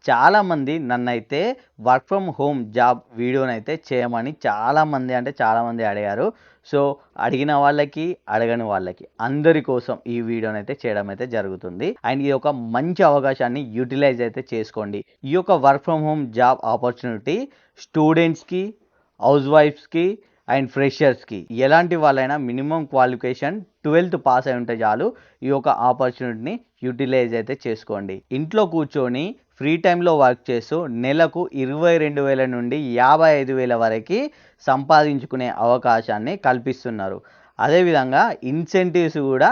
చాలామంది నన్నైతే work from home job వీడియోనైతే చేయమని చాలామంది అడిగారు. సో, అడిగిన వాళ్ళకి, అడగని వాళ్ళకి అందరి కోసం ఈ వీడియోనైతే చేయడం అయితే జరుగుతుంది. అండ్ ఈ యొక్క మంచి అవకాశాన్ని యుటిలైజ్ అయితే చేసుకోండి. ఈ యొక్క work from home job opportunity స్టూడెంట్స్‌కి, హౌస్ వైఫ్స్‌కి అండ్ ఫ్రెషర్స్‌కి ఎలాంటి వాళ్ళైనా మినిమమ్ క్వాలిఫికేషన్ 12th పాస్ అయి ఉంటే చాలు ఈ యొక్క ఆపర్చునిటీని యుటిలైజ్ అయితే చేసుకోండి. ఇంట్లో కూర్చొని ఫ్రీ టైంలో వర్క్ చేస్తూ నెలకు 22,000 నుండి 55,000 వరకు సంపాదించుకునే అవకాశాన్ని కల్పిస్తున్నారు. అదేవిధంగా ఇన్సెంటివ్స్ కూడా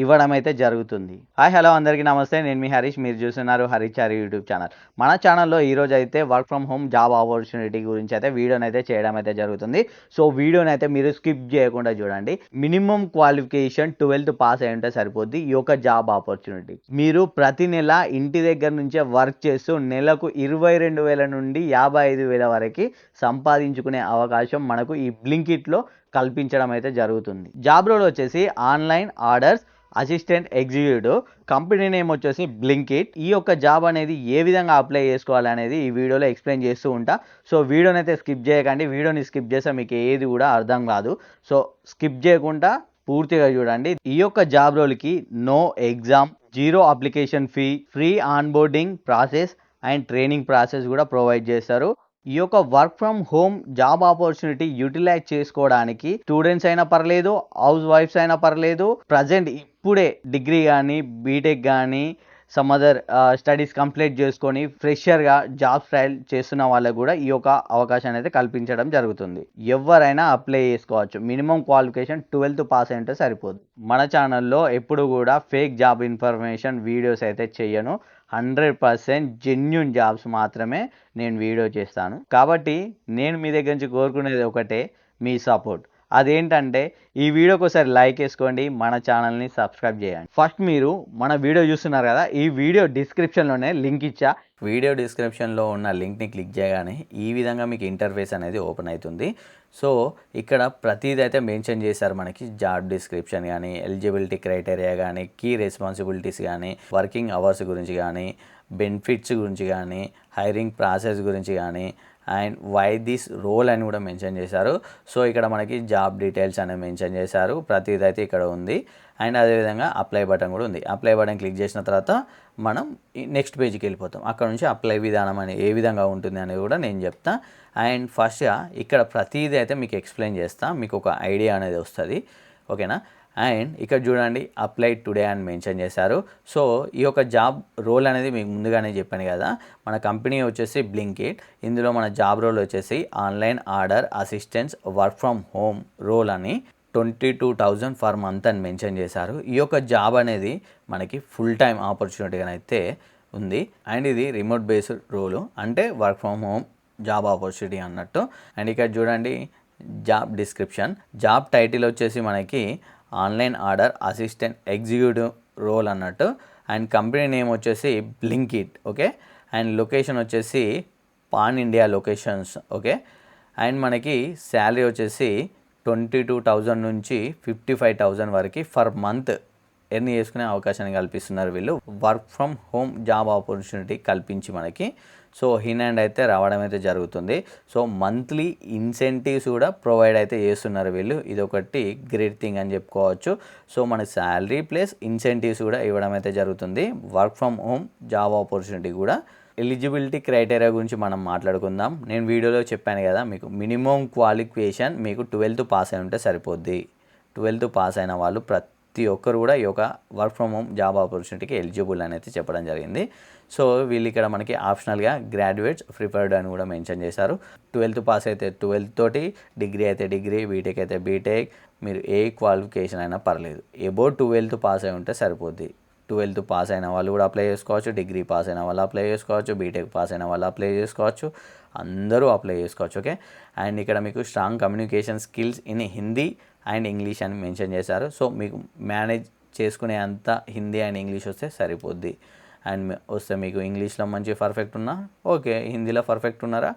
ఇవ్వడం అయితే జరుగుతుంది. హాయ్ హలో అందరికీ నమస్తే. నేను మీ హరీష్. మీరు చూస్తున్నారు హరిచారి యూట్యూబ్ ఛానల్. మన ఛానల్లో ఈరోజు అయితే work from home job opportunity గురించి అయితే వీడియోనైతే చేయడం అయితే జరుగుతుంది. సో వీడియోనైతే మీరు స్కిప్ చేయకుండా చూడండి. మినిమం క్వాలిఫికేషన్ 12th పాస్ అయి ఉంటే సరిపోద్ది ఈ యొక్క జాబ్ ఆపర్చునిటీ. మీరు ప్రతి నెల ఇంటి దగ్గర నుంచే వర్క్ చేస్తూ నెలకు 22,000 నుండి 55,000 వరకు సంపాదించుకునే అవకాశం మనకు ఈ బ్లింకిట్లో కల్పించడం అయితే జరుగుతుంది. జాబ్ రోల్ వచ్చేసి online orders assistant executive. Company name వచ్చేసి బ్లింకిట్. ఈ యొక్క జాబ్ అనేది ఏ విధంగా అప్లై చేసుకోవాలి అనేది ఈ వీడియోలో ఎక్స్ప్లెయిన్ చేస్తూ ఉంటా. సో వీడియోని అయితే స్కిప్ చేయకండి. వీడియోని స్కిప్ చేస్తే మీకు ఏది కూడా అర్థం కాదు. సో స్కిప్ చేయకుండా పూర్తిగా చూడండి. ఈ యొక్క జాబ్ రోల్కి no exam, zero application fee, free onboarding process and training process కూడా ప్రొవైడ్ చేస్తారు. ఈ యొక్క work from home job opportunity utilize చేసుకోవడానికి స్టూడెంట్స్ అయినా పర్లేదు, హౌస్ వైఫ్స్ అయినా పర్లేదు, ప్రజెంట్ ఇప్పుడే డిగ్రీ కానీ, బీటెక్ కానీ, సమ్ అదర్ స్టడీస్ కంప్లీట్ చేసుకొని ఫ్రెషర్గా జాబ్ ట్రయల్ చేస్తున్న వాళ్ళకు కూడా ఈ యొక్క అవకాశాన్ని అయితే కల్పించడం జరుగుతుంది. ఎవరైనా అప్లై చేసుకోవచ్చు. మినిమం క్వాలిఫికేషన్ 12th పాస్ అయి ఉంటే సరిపోదు. మన ఛానల్లో ఎప్పుడు కూడా ఫేక్ జాబ్ ఇన్ఫర్మేషన్ వీడియోస్ అయితే చెయ్యను. 100% జెన్యూన్ జాబ్స్ మాత్రమే నేను వీడియో చేస్తాను. కాబట్టి నేను మీ దగ్గర నుంచి కోరుకునేది ఒకటే, మీ సపోర్ట్. అదేంటంటే ఈ వీడియోకి ఒకసారి లైక్ వేసుకోండి, మన ఛానల్ని సబ్స్క్రైబ్ చేయండి. ఫస్ట్ మీరు మన వీడియో చూస్తున్నారు కదా, ఈ వీడియో డిస్క్రిప్షన్లోనే లింక్ ఇచ్చా. వీడియో డిస్క్రిప్షన్లో ఉన్న లింక్ని క్లిక్ చేయగానే ఈ విధంగా మీకు ఇంటర్ఫేస్ అనేది ఓపెన్ అవుతుంది. సో ఇక్కడ ప్రతిదీ అయితే మెన్షన్ చేశారు మనకి. జాబ్ డిస్క్రిప్షన్ కానీ, ఎలిజిబిలిటీ క్రైటీరియా కానీ, కీ రెస్పాన్సిబిలిటీస్ కానీ, వర్కింగ్ అవర్స్ గురించి కానీ, బెనిఫిట్స్ గురించి కానీ, హైరింగ్ ప్రాసెస్ గురించి కానీ, అండ్ వై దిస్ రోల్ అని కూడా మెన్షన్ చేశారు. సో ఇక్కడ మనకి జాబ్ డీటెయిల్స్ అనేవి మెన్షన్ చేశారు. ప్రతిదీ అయితే ఇక్కడ ఉంది. అండ్ అదేవిధంగా అప్లై బటన్ కూడా ఉంది. అప్లై బటన్ క్లిక్ చేసిన తర్వాత మనం నెక్స్ట్ పేజ్కి వెళ్ళిపోతాం. అక్కడ నుంచి అప్లై విధానం అనేది ఏ విధంగా ఉంటుంది అనేది కూడా నేను చెప్తా. అండ్ ఫస్ట్గా ఇక్కడ ప్రతిదీ అయితే మీకు ఎక్స్ప్లెయిన్ చేస్తా, మీకు ఒక ఐడియా అనేది వస్తుంది. ఓకేనా? అండ్ ఇక్కడ చూడండి, అప్లై టుడే అని మెన్షన్ చేశారు. సో ఈ యొక్క జాబ్ రోల్ అనేది మీకు ముందుగానే చెప్పాను కదా. మన కంపెనీ వచ్చేసి బ్లింకిట్. ఇందులో మన జాబ్ రోల్ వచ్చేసి online order assistants work from home role అని 22,000 ఫర్ మంత్ అని మెన్షన్ చేశారు. ఈ యొక్క జాబ్ అనేది మనకి ఫుల్ టైం ఆపర్చునిటీగా అయితే ఉంది. అండ్ ఇది రిమోట్ బేస్డ్ రోలు, అంటే work from home job opportunity అన్నట్టు. అండ్ ఇక్కడ చూడండి జాబ్ డిస్క్రిప్షన్. జాబ్ టైటిల్ వచ్చేసి మనకి online order assistant executive role అన్నట్టు. అండ్ కంపెనీ నేమ్ వచ్చేసి బ్లింకిట్. ఓకే. అండ్ లొకేషన్ వచ్చేసి pan India locations. Okay. And మనకి శాలరీ వచ్చేసి 22,000 నుంచి 55,000 వరకు ఫర్ మంత్ ఎర్న్ చేసుకునే అవకాశాన్ని కల్పిస్తున్నారు వీళ్ళు. Work from home job opportunity కల్పించి మనకి సో ఇన్ హ్యాండ్ అయితే రావడం అయితే జరుగుతుంది. సో మంత్లీ ఇన్సెంటివ్స్ కూడా ప్రొవైడ్ అయితే చేస్తున్నారు వీళ్ళు. ఇది ఒకటి గ్రేట్ థింగ్ అని చెప్పుకోవచ్చు. సో మన శాలరీ ప్లస్ ఇన్సెంటివ్స్ కూడా ఇవ్వడం అయితే జరుగుతుంది. Work from home job opportunity కూడా. ఎలిజిబిలిటీ క్రైటీరియా గురించి మనం మాట్లాడుకుందాం. నేను వీడియోలో చెప్పాను కదా, మీకు మినిమం క్వాలిఫికేషన్ మీకు 12th పాస్ అయి ఉంటే సరిపోద్ది. 12th పాస్ అయిన వాళ్ళు ప్రతి ఒక్కరు కూడా ఈ యొక్క వర్క్ ఫ్రమ్ హోమ్ జాబ్ ఆపర్చునిటీకి ఎలిజిబుల్ అని అయితే చెప్పడం జరిగింది. సో వీళ్ళు ఇక్కడ మనకి ఆప్షనల్గా గ్రాడ్యుయేట్స్ ప్రిఫర్డ్ అని కూడా మెన్షన్ చేశారు. 12th పాస్ అయితే 12th తోటి, డిగ్రీ అయితే డిగ్రీ, బీటెక్ అయితే బీటెక్, మీరు ఏ క్వాలిఫికేషన్ అయినా పర్లేదు. ఎబో 12th పాస్ అయి ఉంటే సరిపోద్ది. 12th పాస్ అయిన వాళ్ళు కూడా అప్లై చేసుకోవచ్చు, డిగ్రీ పాస్ అయిన వాళ్ళు అప్లై చేసుకోవచ్చు, బీటెక్ పాస్ అయిన వాళ్ళు అప్లై చేసుకోవచ్చు, అందరూ అప్లై చేసుకోవచ్చు. ఓకే. అండ్ ఇక్కడ మీకు strong communication skills in Hindi and English అని మెన్షన్ చేశారు. సో మీకు మేనేజ్ చేసుకునే అంత హిందీ అండ్ ఇంగ్లీష్ వస్తే సరిపోద్ది. అండ్ వస్తే మీకు ఇంగ్లీష్లో మంచి పర్ఫెక్ట్ ఉన్నా ఓకే, హిందీలో పర్ఫెక్ట్ ఉన్నారా,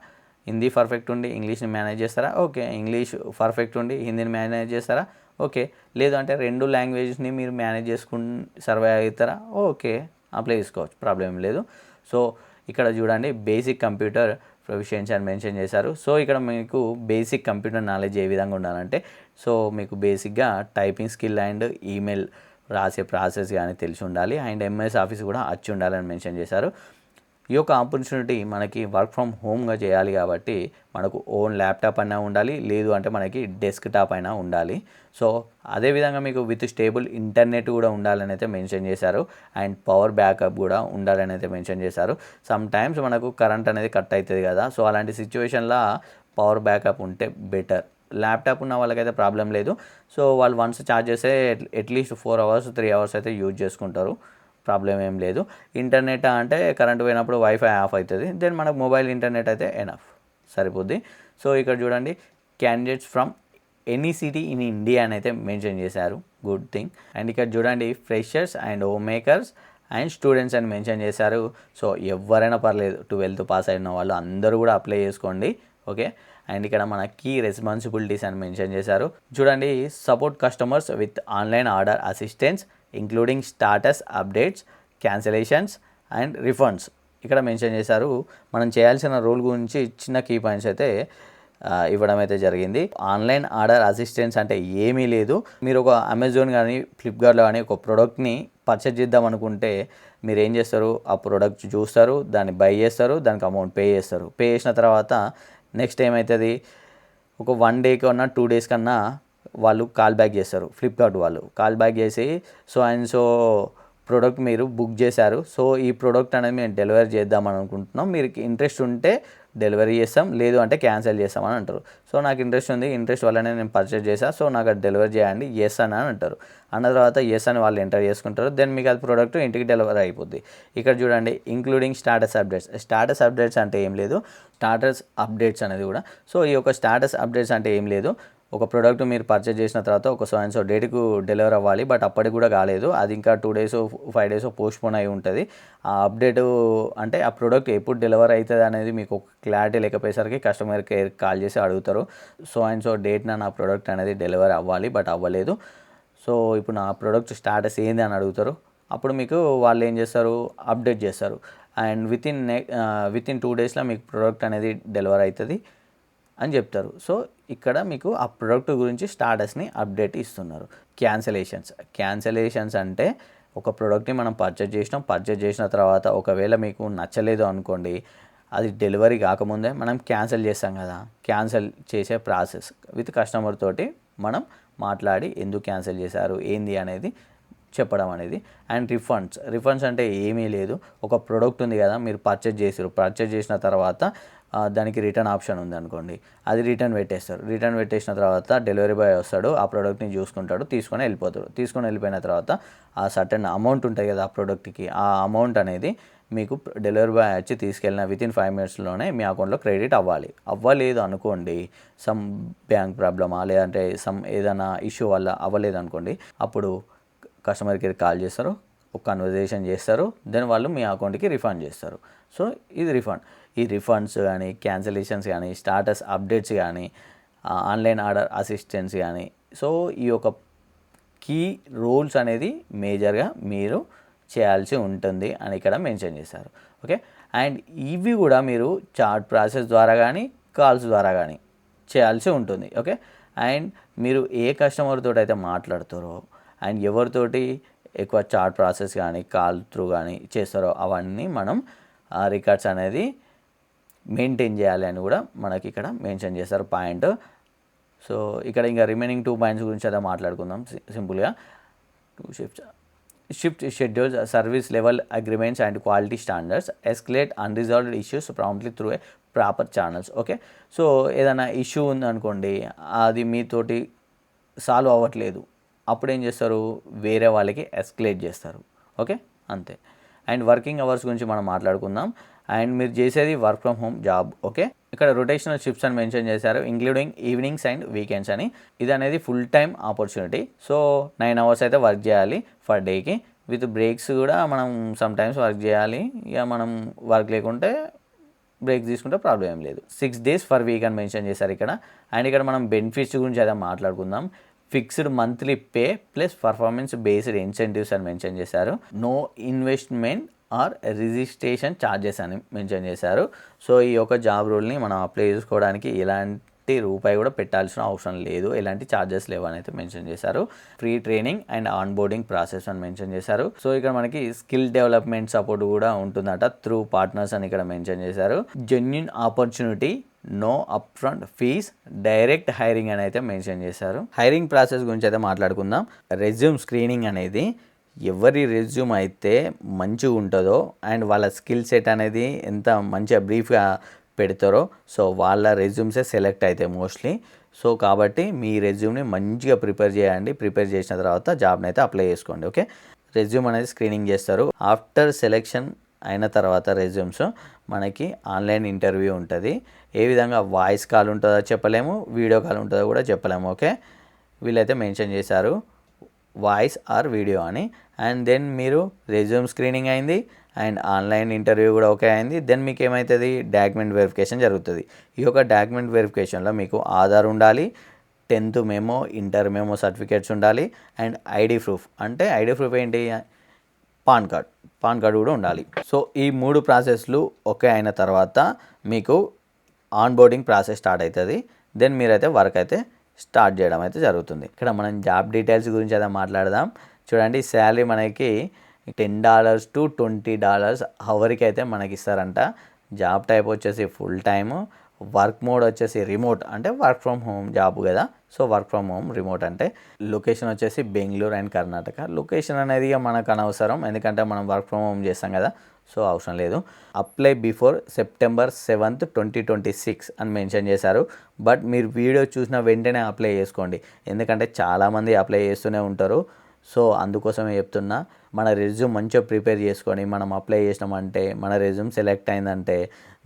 హిందీ పర్ఫెక్ట్ ఉండి ఇంగ్లీష్ని మేనేజ్ చేస్తారా, ఓకే, ఇంగ్లీష్ పర్ఫెక్ట్ ఉండి హిందీని మేనేజ్ చేస్తారా, ఓకే, లేదు అంటే రెండు లాంగ్వేజెస్ని మీరు మేనేజ్ చేసుకుని సర్వైవ్ అవుతారా, ఓకే, అప్లై చేసుకోవచ్చు, ప్రాబ్లం లేదు. సో ఇక్కడ చూడండి బేసిక్ కంప్యూటర్ ప్రొఫిషియన్సీ అని మెన్షన్ చేశారు. సో ఇక్కడ మీకు బేసిక్ కంప్యూటర్ నాలెడ్జ్ ఏ విధంగా ఉండాలంటే సో మీకు బేసిక్గా టైపింగ్ స్కిల్ అండ్ ఈమెయిల్ రాసే ప్రాసెస్ కానీ తెలిసి ఉండాలి అండ్ ఎంఎస్ ఆఫీస్ కూడా వచ్చి ఉండాలని మెన్షన్ చేశారు. ఈ యొక్క ఆపర్చునిటీ మనకి వర్క్ ఫ్రమ్ హోమ్గా చేయాలి కాబట్టి మనకు ఓన్ ల్యాప్టాప్ అయినా ఉండాలి, లేదు అంటే మనకి డెస్క్టాప్ అయినా ఉండాలి. సో అదేవిధంగా మీకు విత్ స్టేబుల్ ఇంటర్నెట్ కూడా ఉండాలని అయితే మెన్షన్ చేశారు అండ్ పవర్ బ్యాకప్ కూడా ఉండాలని అయితే మెన్షన్ చేశారు. సమ్ టైమ్స్ మనకు కరెంట్ అనేది కట్ అవుతుంది కదా, సో అలాంటి సిచ్యువేషన్లో పవర్ బ్యాకప్ ఉంటే బెటర్. ల్యాప్టాప్ ఉన్న వాళ్ళకైతే ప్రాబ్లం లేదు. సో వాళ్ళు వన్స్ ఛార్జ్ చేస్తే అట్లీస్ట్ 4 hours 3 hours అయితే యూజ్ చేసుకుంటారు, ప్రాబ్లం ఏం లేదు. ఇంటర్నెట్ అంటే కరెంట్ పోయినప్పుడు వైఫై ఆఫ్ అవుతుంది, దెన్ మనకు మొబైల్ ఇంటర్నెట్ అయితే ఎనఫ్ సరిపోద్ది. సో ఇక్కడ చూడండి candidates from any city in India అని అయితే మెన్షన్ చేశారు, గుడ్ థింగ్. అండ్ ఇక్కడ చూడండి freshers and home makers and students అని మెన్షన్ చేశారు. సో ఎవరైనా పర్లేదు, 12th పాస్ అయిన వాళ్ళు అందరూ కూడా అప్లై చేసుకోండి, ఓకే. అండ్ ఇక్కడ మన కీ రెస్పాన్సిబిలిటీస్ అని మెన్షన్ చేశారు. చూడండి support customers with online order assistance including status updates, cancellations and refunds ఇక్కడ మెన్షన్ చేశారు. మనం చేయాల్సిన రోల్ గురించి చిన్న కీ పాయింట్స్ అయితే ఇవ్వడం అయితే జరిగింది. ఆన్లైన్ ఆర్డర్ అసిస్టెన్స్ అంటే ఏమీ లేదు. మీరు ఒక అమెజాన్ కానీ ఫ్లిప్కార్ట్లో కానీ ఒక ప్రోడక్ట్ని పర్చేజ్ చేద్దాం అనుకుంటే మీరు ఏం చేస్తారు, ఆ ప్రోడక్ట్ చూస్తారు, దాన్ని బై చేస్తారు, దానికి అమౌంట్ పే చేస్తారు. పే చేసిన తర్వాత నెక్స్ట్ ఏమవుతుంది, ఒక 1 day కన్నా 2 days కన్నా వాళ్ళు కాల్ బ్యాక్ చేస్తారు. ఫ్లిప్కార్ట్ వాళ్ళు కాల్ బ్యాక్ చేసి సో అండ్ సో ప్రోడక్ట్ మీరు బుక్ చేశారు, సో ఈ ప్రోడక్ట్ అనేది మేము డెలివరీ చేద్దామని అనుకుంటున్నాం, మీరు ఇంట్రెస్ట్ ఉంటే డెలివరీ చేస్తాం, లేదు అంటే క్యాన్సిల్ చేస్తామని అంటారు. సో నాకు ఇంట్రెస్ట్ ఉంది, ఇంట్రెస్ట్ వల్లనే నేను పర్చేజ్ చేశాను, సో నాకు అది డెలివరీ చేయండి ఎస్ అని అంటారు. అన్న తర్వాత ఎస్ అని వాళ్ళు ఎంటర్ చేసుకుంటారు, దెన్ మీకు అది ప్రోడక్ట్ ఇంటికి డెలివరీ అయిపోద్ది. ఇక్కడ చూడండి including status updates. Status updates అంటే ఏం లేదు, స్టాటస్ అప్డేట్స్ అనేది కూడా. సో ఈ యొక్క స్టాటస్ అప్డేట్స్ అంటే ఏం లేదు, ఒక ప్రోడక్ట్ మీరు పర్చేజ్ చేసిన తర్వాత ఒక సో అండ్ సో డేట్కు డెలివరీ అవ్వాలి, బట్ అప్పటికి కూడా కాలేదు, అది ఇంకా 2 days 5 days పోస్ట్పోన్ అయి ఉంటుంది. ఆ అప్డేటు అంటే ఆ ప్రోడక్ట్ ఎప్పుడు డెలివరీ అవుతుంది అనేది మీకు ఒక క్లారిటీ లేకపోయేసరికి కస్టమర్ కేర్ కాల్ చేసి అడుగుతారు, సో అండ్ సో డేట్న నా ప్రోడక్ట్ అనేది డెలివరీ అవ్వాలి బట్ అవ్వలేదు, సో ఇప్పుడు నా ప్రోడక్ట్ స్టాటస్ ఏంది అని అడుగుతారు. అప్పుడు మీకు వాళ్ళు ఏం చేస్తారు, అప్డేట్ చేస్తారు అండ్ విత్ ఇన్ 2 daysలో మీకు ప్రోడక్ట్ అనేది డెలివరీ అవుతుంది అని చెప్తారు. సో ఇక్కడ మీకు ఆ ప్రోడక్ట్ గురించి స్టాటస్ని అప్డేట్ ఇస్తున్నారు. క్యాన్సిలేషన్స్ అంటే ఒక ప్రోడక్ట్ని మనం పర్చేజ్ చేసిన తర్వాత ఒకవేళ మీకు నచ్చలేదు అనుకోండి, అది డెలివరీ కాకముందే మనం క్యాన్సిల్ చేస్తాం కదా, క్యాన్సిల్ చేసే ప్రాసెస్ విత్ కస్టమర్ తోటి మనం మాట్లాడి ఎందుకు క్యాన్సిల్ చేశారు ఏంది అనేది చెప్పడం అనేది. అండ్ రిఫండ్స్ అంటే ఏమీ లేదు, ఒక ప్రోడక్ట్ ఉంది కదా మీరు పర్చేజ్ చేసిన తర్వాత దానికి రిటర్న్ ఆప్షన్ ఉంది అనుకోండి, అది రిటర్న్ పెట్టేసిన తర్వాత డెలివరీ బాయ్ వస్తాడు, ఆ ప్రోడక్ట్ని చూసుకుంటాడు, తీసుకొని వెళ్ళిపోయిన తర్వాత ఆ సర్టెన్ అమౌంట్ ఉంటుంది కదా ఆ ప్రోడక్ట్కి, ఆ అమౌంట్ అనేది మీకు డెలివరీ బాయ్ వచ్చి తీసుకెళ్ళిన వితిన్ 5 minutesలోనే మీ అకౌంట్లో క్రెడిట్ అవ్వలేదు అనుకోండి, సమ్ బ్యాంక్ ప్రాబ్లమా లేదంటే సమ్ ఏదైనా ఇష్యూ వల్ల అవ్వలేదు అనుకోండి, అప్పుడు కస్టమర్ కేర్ కాల్ చేస్తారు, ఒక కన్వర్జేషన్ చేస్తారు, దెన్ వాళ్ళు మీ అకౌంట్కి రిఫండ్ చేస్తారు. సో ఇది రిఫండ్. ఈ రిఫండ్స్ కానీ క్యాన్సిలేషన్స్ కానీ స్టాటస్ అప్డేట్స్ కానీ ఆన్లైన్ ఆర్డర్ అసిస్టెన్స్ కానీ, సో ఈ యొక్క కీ రోల్స్ అనేది మేజర్గా మీరు చేయాల్సి ఉంటుంది అని ఇక్కడ మెన్షన్ చేశారు, ఓకే. అండ్ ఇవి కూడా మీరు చాట్ ప్రాసెస్ ద్వారా కానీ కాల్స్ ద్వారా కానీ చేయాల్సి ఉంటుంది, ఓకే. అండ్ మీరు ఏ కస్టమర్ తోటి అయితే మాట్లాడుతారో అండ్ ఎవరితోటి ఎక్కువ చాట్ ప్రాసెస్ కానీ కాల్ త్రూ కానీ చేస్తారో అవన్నీ మనం రికార్డ్స్ అనేది మెయింటైన్ చేయాలి అని కూడా మనకి ఇక్కడ మెన్షన్ చేస్తారు పాయింట్. సో ఇక్కడ ఇంకా రిమైనింగ్ 2 points గురించి అయితే మాట్లాడుకుందాం సింపుల్గా. 2 shift schedules, service level agreements and quality standards, escalate unresolved issues promptly through a proper channels, okay. So ఏదైనా ఇష్యూ ఉందనుకోండి, అది మీతోటి సాల్వ్ అవ్వట్లేదు, అప్పుడు ఏం చేస్తారు, వేరే వాళ్ళకి ఎస్కలేట్ చేస్తారు, ఓకే, అంతే. అండ్ వర్కింగ్ అవర్స్ గురించి మనం మాట్లాడుకుందాం. అండ్ మీరు చేసేది work from home job, okay. ఇక్కడ రొటేషనల్ షిఫ్ట్స్ అని మెన్షన్ చేశారు, ఇంక్లూడింగ్ ఈవినింగ్స్ అండ్ వీకెండ్స్ అని. ఇది అనేది full time opportunity. So 9 hours అయితే వర్క్ చేయాలి ఫర్ డేకి, విత్ బ్రేక్స్ కూడా మనం సమ్ టైమ్స్ వర్క్ చేయాలి, ఇక మనం వర్క్ లేకుంటే బ్రేక్ తీసుకుంటే ప్రాబ్లం ఏం లేదు. 6 days ఫర్ వీక్ అని మెన్షన్ చేశారు ఇక్కడ. అండ్ ఇక్కడ మనం బెనిఫిట్స్ గురించి అయితే మాట్లాడుకుందాం. Fixed monthly pay plus performance based incentives అని మెన్షన్ చేశారు. No investment or registration charges అని మెన్షన్ చేశారు. సో ఈ యొక్క జాబ్ రోల్ని మనం అప్లై చేసుకోవడానికి ఎలాంటి రూపాయి కూడా పెట్టాల్సిన అవసరం లేదు, ఎలాంటి ఛార్జెస్ లేవు అని అయితే మెన్షన్ చేశారు. Free training and on boarding process అని మెన్షన్ చేశారు. సో ఇక్కడ మనకి స్కిల్ డెవలప్మెంట్ సపోర్ట్ కూడా ఉంటుందట త్రూ పార్ట్నర్స్ అని ఇక్కడ మెన్షన్ చేశారు. Genuine opportunity, no up front fees, direct hiring అని అయితే మెన్షన్ చేశారు. హైరింగ్ ప్రాసెస్ గురించి అయితే మాట్లాడుకుందాం. రెజ్యూమ్ స్క్రీనింగ్ అనేది ఎవరి రెజ్యూమ్ అయితే మంచిగా ఉంటుందో అండ్ వాళ్ళ స్కిల్ సెట్ అనేది ఎంత మంచిగా బ్రీఫ్గా పెడతారో సో వాళ్ళ రెజ్యూమ్సే సెలెక్ట్ అవుతాయి మోస్ట్లీ. సో కాబట్టి మీ రెజ్యూమ్ని మంచిగా ప్రిపేర్ చేయండి. ప్రిపేర్ చేసిన తర్వాత జాబ్ని అయితే అప్లై చేసుకోండి. ఓకే, రెజ్యూమ్ అనేది స్క్రీనింగ్ చేస్తారు. ఆఫ్టర్ సెలెక్షన్ అయిన తర్వాత రెజ్యూమ్స్ మనకి ఆన్లైన్ ఇంటర్వ్యూ ఉంటుంది. ఏ విధంగా వాయిస్ కాల్ ఉంటుందో చెప్పలేము, వీడియో కాల్ ఉంటుందో కూడా చెప్పలేము. ఓకే, వీళ్ళైతే మెన్షన్ చేశారు వాయిస్ ఆర్ వీడియో అని. అండ్ దెన్ మీరు రెజ్యూమ్ స్క్రీనింగ్ అయింది అండ్ ఆన్లైన్ ఇంటర్వ్యూ కూడా ఓకే అయింది. దెన్ మీకు ఏమవుతుంది, డాక్యుమెంట్ వెరిఫికేషన్ జరుగుతుంది. ఈ యొక్క డాక్యుమెంట్ వెరిఫికేషన్లో మీకు ఆధార్ ఉండాలి, 10th memo, inter memo certificates ఉండాలి అండ్ ఐడి ప్రూఫ్. అంటే ఐడి ప్రూఫ్ ఏంటి, పాన్ కార్డ్ కూడా ఉండాలి. సో ఈ 3 ప్రాసెస్లు ఓకే అయిన తర్వాత మీకు ఆన్ బోర్డింగ్ ప్రాసెస్ స్టార్ట్ అవుతుంది. దెన్ మీరైతే వర్క్ అయితే స్టార్ట్ చేయడం అయితే జరుగుతుంది. ఇక్కడ మనం జాబ్ డీటెయిల్స్ గురించి అయితే మాట్లాడదాం. చూడండి, శాలరీ మనకి $10 to $20 అవర్కి అయితే మనకి ఇస్తారంట. జాబ్ టైప్ వచ్చేసి ఫుల్ టైము, వర్క్ మోడ్ వచ్చేసి రిమోట్, అంటే వర్క్ ఫ్రమ్ హోమ్ జాబ్ కదా. So work from home remote అంటే లొకేషన్ వచ్చేసి బెంగళూరు అండ్ కర్ణాటక. లొకేషన్ అనేది మనకు అనవసరం, ఎందుకంటే మనం వర్క్ ఫ్రమ్ హోమ్ చేస్తాం కదా, సో అవసరం లేదు. అప్లై బిఫోర్ September 7th, 2026 అని మెన్షన్ చేశారు. బట్ మీరు వీడియో చూసిన వెంటనే అప్లై చేసుకోండి, ఎందుకంటే చాలామంది అప్లై చేస్తూనే ఉంటారు. సో అందుకోసమే చెప్తున్నా, మన రెజ్యూమ్ మంచిగా ప్రిపేర్ చేసుకొని మనం అప్లై చేసినామంటే, మన రెజ్యూమ్ సెలెక్ట్ అయిందంటే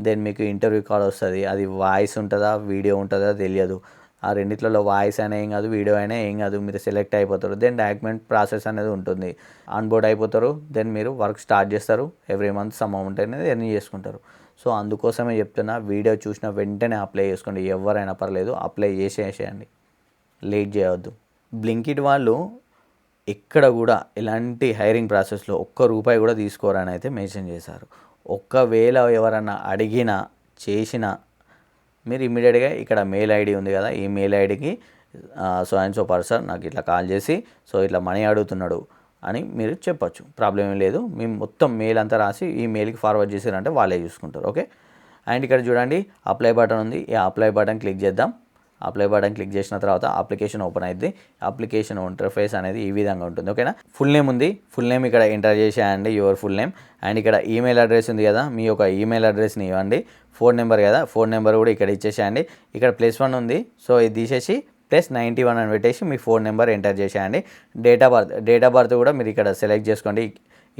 దెన్ మీకు ఇంటర్వ్యూ కాల్ వస్తుంది. అది వాయిస్ ఉంటుందా వీడియో ఉంటుందా తెలియదు. ఆ రెండిట్లలో వాయిస్ అయినా ఏం కాదు, వీడియో అయినా ఏం కాదు, మీరు సెలెక్ట్ అయిపోతారు. దెన్ డాక్యుమెంట్ ప్రాసెస్ అనేది ఉంటుంది, ఆన్ బోర్డ్ అయిపోతారు. దెన్ మీరు వర్క్ స్టార్ట్ చేస్తారు. ఎవ్రీ మంత్ సమ్ అమౌంట్ అనేది ఎర్న్ చేసుకుంటారు. సో అందుకోసమే చెప్తున్నా, వీడియో చూసిన వెంటనే అప్లై చేసుకోండి. ఎవరైనా పర్లేదు, అప్లై చేసేయండి, లేట్ చేయవద్దు. బ్లింకిట్ వాళ్ళు ఎక్కడ కూడా ఎలాంటి హైరింగ్ ప్రాసెస్లో ₹1 కూడా తీసుకోరని అయితే మెన్షన్ చేశారు. ఒకవేళ ఎవరన్నా అడిగినా చేసినా మీరు ఇమ్మీడియట్గా ఇక్కడ మెయిల్ ఐడి ఉంది కదా, ఈ మెయిల్ ఐడికి సో అండ్ సో పర్సన్ నాకు ఇట్లా కాల్ చేసి సో ఇట్లా మనీ అడుగుతున్నాడు అని మీరు చెప్పొచ్చు, ప్రాబ్లం ఏం లేదు. మేము మొత్తం మెయిల్ అంతా రాసి ఈ మెయిల్కి ఫార్వర్డ్ చేసారంటే వాళ్ళే చూసుకుంటారు. ఓకే, అండ్ ఇక్కడ చూడండి అప్లై బటన్ ఉంది. ఈ అప్లై బటన్ క్లిక్ చేద్దాం. అప్లై బటన్ క్లిక్ చేసిన తర్వాత అప్లికేషన్ ఓపెన్ అయింది. అప్లికేషన్ ఇంటర్ఫేస్ అనేది ఈ విధంగా ఉంటుంది. ఓకేనా, ఫుల్ నేమ్ ఉంది, ఫుల్ నేమ్ ఇక్కడ ఎంటర్ చేసేయండి, యువర్ ఫుల్ నేమ్. అండ్ ఇక్కడ ఈమెయిల్ అడ్రస్ ఉంది కదా, మీ యొక్క ఈమెయిల్ అడ్రస్ని ఇవ్వండి. ఫోన్ నెంబర్ కదా, ఫోన్ నెంబర్ కూడా ఇక్కడ ఇచ్చేసేయండి. ఇక్కడ +1 ఉంది, సో ఇది తీసేసి +91 అని పెట్టేసి మీ ఫోన్ నెంబర్ ఎంటర్ చేసేయండి. డేట్ ఆఫ్ బర్త్ కూడా మీరు ఇక్కడ సెలెక్ట్ చేసుకోండి.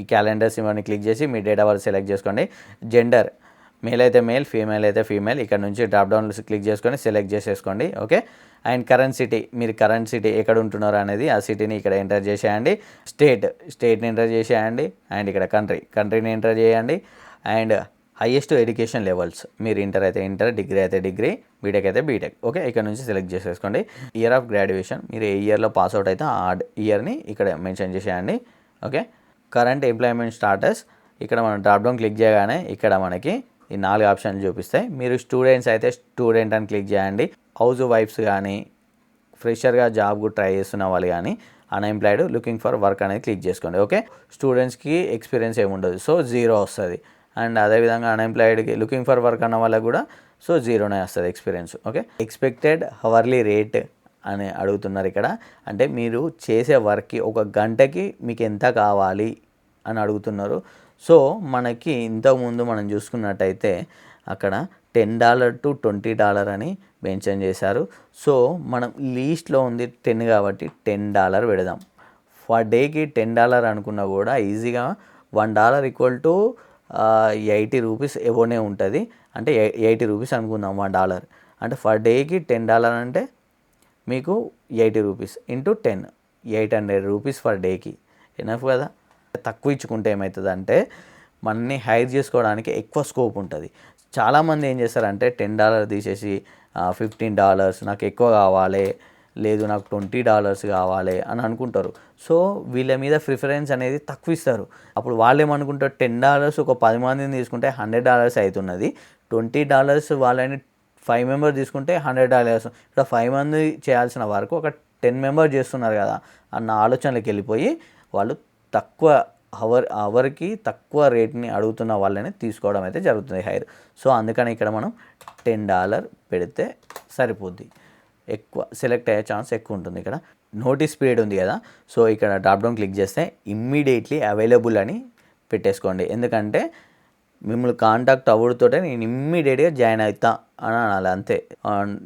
ఈ క్యాలెండర్స్ ఇవన్నీ క్లిక్ చేసి మీ డేట్ ఆఫ్ బర్త్ సెలెక్ట్ చేసుకోండి. జెండర్ మేల్ అయితే మేల్, ఫీమేల్ అయితే ఫీమేల్. ఇక్కడ నుంచి డ్రాప్ డౌన్ క్లిక్ చేసుకొని సెలెక్ట్ చేసేసుకోండి. ఓకే, అండ్ కరెంట్ సిటీ, మీరు కరెంట్ సిటీ ఎక్కడ ఉంటున్నారు అనేది ఆ సిటీని ఇక్కడ ఎంటర్ చేసేయండి. స్టేట్ని ఎంటర్ చేసేయండి. అండ్ ఇక్కడ కంట్రీని ఎంటర్ చేయండి. అండ్ హైయెస్ట్ ఎడ్యుకేషన్ లెవెల్స్, మీరు ఇంటర్ అయితే ఇంటర్, డిగ్రీ అయితే డిగ్రీ, బీటెక్ అయితే బీటెక్. ఓకే, ఇక్కడ నుంచి సెలెక్ట్ చేసేసుకోండి. ఇయర్ ఆఫ్ గ్రాడ్యుయేషన్, మీరు ఏ ఇయర్లో పాస్అవుట్ అయితే ఆ ఇయర్ని ఇక్కడ మెన్షన్ చేసేయండి. ఓకే, కరెంట్ ఎంప్లాయ్మెంట్ స్టాటస్, ఇక్కడ మనం డ్రాప్ డౌన్ క్లిక్ చేయగానే ఇక్కడ మనకి ఈ 4 ఆప్షన్లు చూపిస్తాయి. మీరు స్టూడెంట్స్ అయితే స్టూడెంట్ అని క్లిక్ చేయండి. హౌస్ వైఫ్స్ కానీ, ఫ్రెషర్గా జాబ్కు ట్రై చేస్తున్న వాళ్ళు కానీ, అన్ఎంప్లాయిడ్ లుకింగ్ ఫర్ వర్క్ అనేది క్లిక్ చేసుకోండి. ఓకే, స్టూడెంట్స్కి ఎక్స్పీరియన్స్ ఏమి ఉండదు, సో 0 వస్తుంది. అండ్ అదేవిధంగా అన్ఎంప్లాయిడ్కి లుకింగ్ ఫర్ వర్క్ అన్న వాళ్ళకి కూడా సో 0నే వస్తుంది experience. Okay, expected hourly rate అని అడుగుతున్నారు ఇక్కడ. అంటే మీరు చేసే వర్క్కి ఒక గంటకి మీకు ఎంత కావాలి అని అడుగుతున్నారు. సో మనకి ఇంతకుముందు మనం చూసుకున్నట్టయితే అక్కడ $10 to $20 అని మెన్షన్ చేశారు. సో మనం లీస్ట్లో ఉంది 10 కాబట్టి $10 పెడదాం. ఫర్ డేకి $10 అనుకున్నా కూడా ఈజీగా $1 = ₹80 ఎవోనే ఉంటుంది. అంటే ₹80 అనుకుందాం. $1 అంటే ఫర్ డేకి $10 అంటే మీకు ₹80 × 10, ₹800 ఫర్ డేకి ఎనఫ్ కదా. తక్కువ ఇచ్చుకుంటే ఏమవుతుందంటే మనని హైర్ చేసుకోవడానికి ఎక్కువ స్కోప్ ఉంటుంది. చాలామంది ఏం చేస్తారంటే $10 తీసేసి $15 నాకు ఎక్కువ కావాలి, లేదు నాకు $20 కావాలి అని అనుకుంటారు. సో వీళ్ళ మీద ప్రిఫరెన్స్ అనేది తక్కువ ఇస్తారు. అప్పుడు వాళ్ళు ఏమనుకుంటారు, $10 ఒక 10 మందిని తీసుకుంటే $100 అవుతున్నది, $20 వాళ్ళని 5 మెంబర్స్ తీసుకుంటే $100. ఇక్కడ 5 మంది చేయాల్సిన వరకు ఒక 10 మెంబర్ చేస్తున్నారు కదా అన్న ఆలోచనలోకి వెళ్ళిపోయి వాళ్ళు తక్కువ అవర్కి తక్కువ రేట్ని అడుగుతున్న వాళ్ళని తీసుకోవడం అయితే జరుగుతుంది హైర్. సో అందుకని ఇక్కడ మనం $10 పెడితే సరిపోద్ది, ఎక్కువ సెలెక్ట్ అయ్యే ఛాన్స్ ఎక్కువ ఉంటుంది. ఇక్కడ నోటీస్ పీరియడ్ ఉంది కదా, సో ఇక్కడ డ్రాప్ డౌన్ క్లిక్ చేస్తే ఇమ్మీడియట్లీ అవైలబుల్ అని పెట్టేసుకోండి. ఎందుకంటే మిమ్మల్ని కాంటాక్ట్ అవ్వడంతోటే నేను ఇమ్మీడియట్గా జాయిన్ అవుతా అని అనాలి అంతే.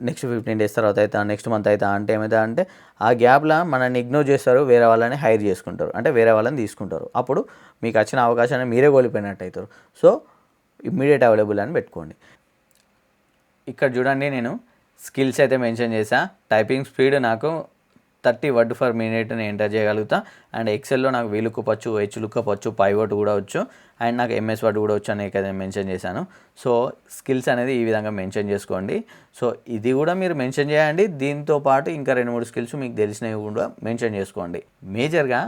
నెక్స్ట్ 15 days తర్వాత అవుతా, నెక్స్ట్ మంత్ అవుతా అంటే ఏమవుతా అంటే ఆ గ్యాప్లో మనల్ని ఇగ్నోర్ చేస్తారు, వేరే వాళ్ళని హైర్ చేసుకుంటారు, అంటే వేరే వాళ్ళని తీసుకుంటారు. అప్పుడు మీకు వచ్చిన అవకాశాన్ని మీరే కోల్పోయినట్టు అవుతారు. సో ఇమ్మీడియట్ అవైలబుల్ అని పెట్టుకోండి. ఇక్కడ చూడండి, నేను స్కిల్స్ అయితే మెన్షన్ చేసా. టైపింగ్ స్పీడ్ నాకు 30 వర్డ్ ఫర్ మినిట్ని ఎంటర్ చేయగలుగుతా. అండ్ ఎక్సెల్లో నాకు VLOOKUP వచ్చు, HLOOKUP వచ్చు, పైవట్ కూడా వచ్చు, అండ్ నాకు MS వర్డ్ కూడా వచ్చు అని అయితే మెన్షన్ చేశాను. సో స్కిల్స్ అనేది ఈ విధంగా మెన్షన్ చేసుకోండి. సో ఇది కూడా మీరు మెన్షన్ చేయండి. దీంతో పాటు ఇంకా 2-3 స్కిల్స్ మీకు తెలిసినవి కూడా మెన్షన్ చేసుకోండి. మేజర్గా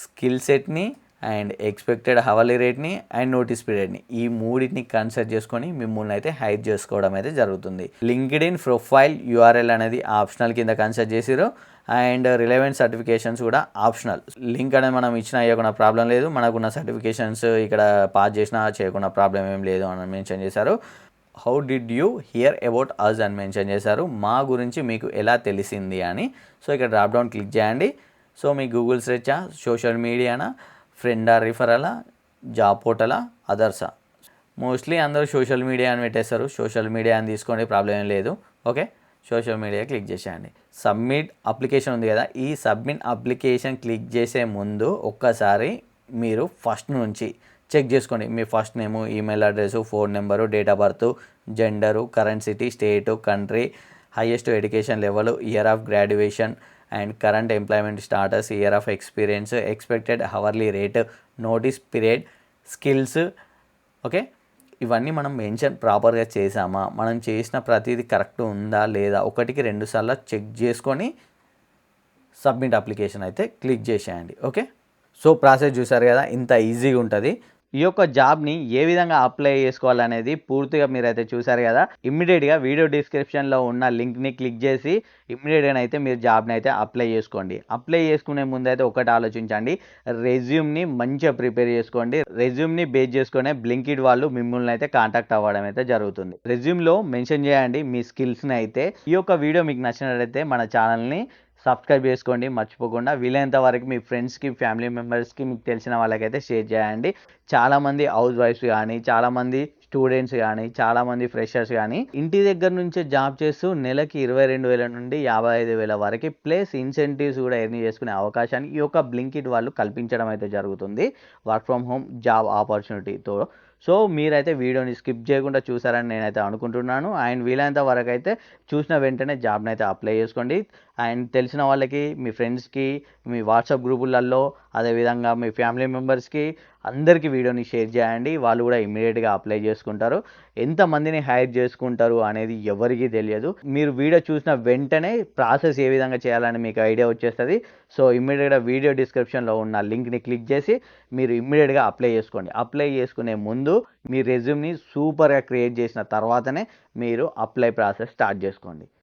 స్కిల్ సెట్ని అండ్ ఎక్స్పెక్టెడ్ హవర్లీ రేట్ని అండ్ నోటీస్ పీరియడ్ని, ఈ మూడింటిని కన్సిడర్ చేసుకొని మిమ్మల్ని అయితే హైర్ చేసుకోవడం అయితే జరుగుతుంది. లింక్డ్ఇన్ ప్రొఫైల్ URL అనేది ఆప్షనల్ కింద కన్సిడర్ చేసిరు, అండ్ రిలవెంట్ సర్టిఫికేషన్స్ కూడా ఆప్షనల్. లింక్ అనేది మనం ఇచ్చినా ఇవ్వకుండా ప్రాబ్లం లేదు, మనకున్న సర్టిఫికేషన్స్ ఇక్కడ పాస్ చేసినా చేయకుండా ప్రాబ్లం ఏం లేదు అని మెన్షన్ చేశారు. How did you hear about us అని మెన్షన్ చేశారు, మా గురించి మీకు ఎలా తెలిసింది అని. సో ఇక్కడ డ్రాప్ డౌన్ క్లిక్ చేయండి. సో మీ గూగుల్ సెర్చా, సోషల్ మీడియానా, ఫ్రెండా, రిఫరలా, జాబ్ పోర్టలా, అదర్సా, మోస్ట్లీ అందరూ సోషల్ మీడియా అని పెట్టేస్తారు. సోషల్ మీడియా అని తీసుకోండి, ప్రాబ్లం ఏం లేదు. ఓకే, సోషల్ మీడియా క్లిక్ చేసేయండి. సబ్మిట్ అప్లికేషన్ ఉంది కదా, ఈ సబ్మిట్ అప్లికేషన్ క్లిక్ చేసే ముందు ఒక్కసారి మీరు ఫస్ట్ నుంచి చెక్ చేసుకోండి. మీ first name, email address, phone number, date of birth, gender, current city, state, country, highest education level, year of graduation and current employment status, year of experience, expected hourly rate, notice period, skills. Okay, ఇవన్నీ మనం mention ప్రాపర్గా చేసామా, మనం చేసిన ప్రతిదీ correct ఉందా లేదా, 1-2 సార్లు చెక్ చేసుకొని సబ్మిట్ అప్లికేషన్ అయితే క్లిక్ చేసేయండి. ఓకే, సో ప్రాసెస్ చూసారు కదా, ఇంత ఈజీగా ఉంటుంది. ఈ యొక్క జాబ్ని ఏ విధంగా అప్లై చేసుకోవాలనేది పూర్తిగా మీరైతే చూసారు కదా. ఇమ్మీడియట్గా వీడియో డిస్క్రిప్షన్లో ఉన్న లింక్ని క్లిక్ చేసి ఇమ్మీడియట్గా అయితే మీరు జాబ్ని అయితే అప్లై చేసుకోండి. అప్లై చేసుకునే ముందు అయితే ఒకటి ఆలోచించండి, రెజ్యూమ్ని మంచిగా ప్రిపేర్ చేసుకోండి. రెజ్యూమ్ని బేస్ చేసుకునే బ్లింకిడ్ వాళ్ళు మిమ్మల్ని అయితే కాంటాక్ట్ అవ్వడం అయితే జరుగుతుంది. రెజ్యూమ్లో మెన్షన్ చేయండి మీ స్కిల్స్ని అయితే. ఈ యొక్క వీడియో మీకు నచ్చినట్లయితే మన ఛానల్ని సబ్స్క్రైబ్ చేసుకోండి మర్చిపోకుండా. వీలైనంత వరకు మీ ఫ్రెండ్స్కి, ఫ్యామిలీ మెంబర్స్కి, మీకు తెలిసిన వాళ్ళకైతే షేర్ చేయండి. చాలామంది హౌస్ వైఫ్స్ కానీ, చాలామంది స్టూడెంట్స్ కానీ, చాలామంది ఫ్రెషర్స్ కానీ ఇంటి దగ్గర నుంచే జాబ్ చేస్తూ నెలకి 22,000 నుండి 55,000 వరకు ప్లస్ ఇన్సెంటివ్స్ కూడా ఎర్న్ చేసుకునే అవకాశాన్ని ఈ యొక్క బ్లింకిట్ వాళ్ళు కల్పించడం అయితే జరుగుతుంది, వర్క్ ఫ్రమ్ హోమ్ జాబ్ ఆపర్చునిటీతో. సో మీరైతే వీడియోని స్కిప్ చేయకుండా చూసారని నేనైతే అనుకుంటున్నాను. అండ్ వీలైనంత వరకు అయితే చూసిన వెంటనే జాబ్ని అయితే అప్లై చేసుకోండి. అండ్ తెలిసిన వాళ్ళకి, మీ ఫ్రెండ్స్కి, మీ వాట్సాప్ గ్రూపులలో, అదేవిధంగా మీ ఫ్యామిలీ మెంబర్స్కి అందరికీ వీడియోని షేర్ చేయండి. వాళ్ళు కూడా ఇమ్మీడియట్గా అప్లై చేసుకుంటారు. ఎంతమందిని హైర్ చేసుకుంటారు అనేది ఎవరికీ తెలియదు. మీరు వీడియో చూసిన వెంటనే ప్రాసెస్ ఏ విధంగా చేయాలని మీకు ఐడియా వచ్చేస్తుంది. సో ఇమ్మీడియట్గా వీడియో డిస్క్రిప్షన్లో ఉన్న లింక్ని క్లిక్ చేసి మీరు ఇమ్మీడియట్గా అప్లై చేసుకోండి. అప్లై చేసుకునే ముందు మీ రెజ్యూమ్ని సూపర్గా క్రియేట్ చేసిన తర్వాతనే మీరు అప్లై ప్రాసెస్ స్టార్ట్ చేసుకోండి.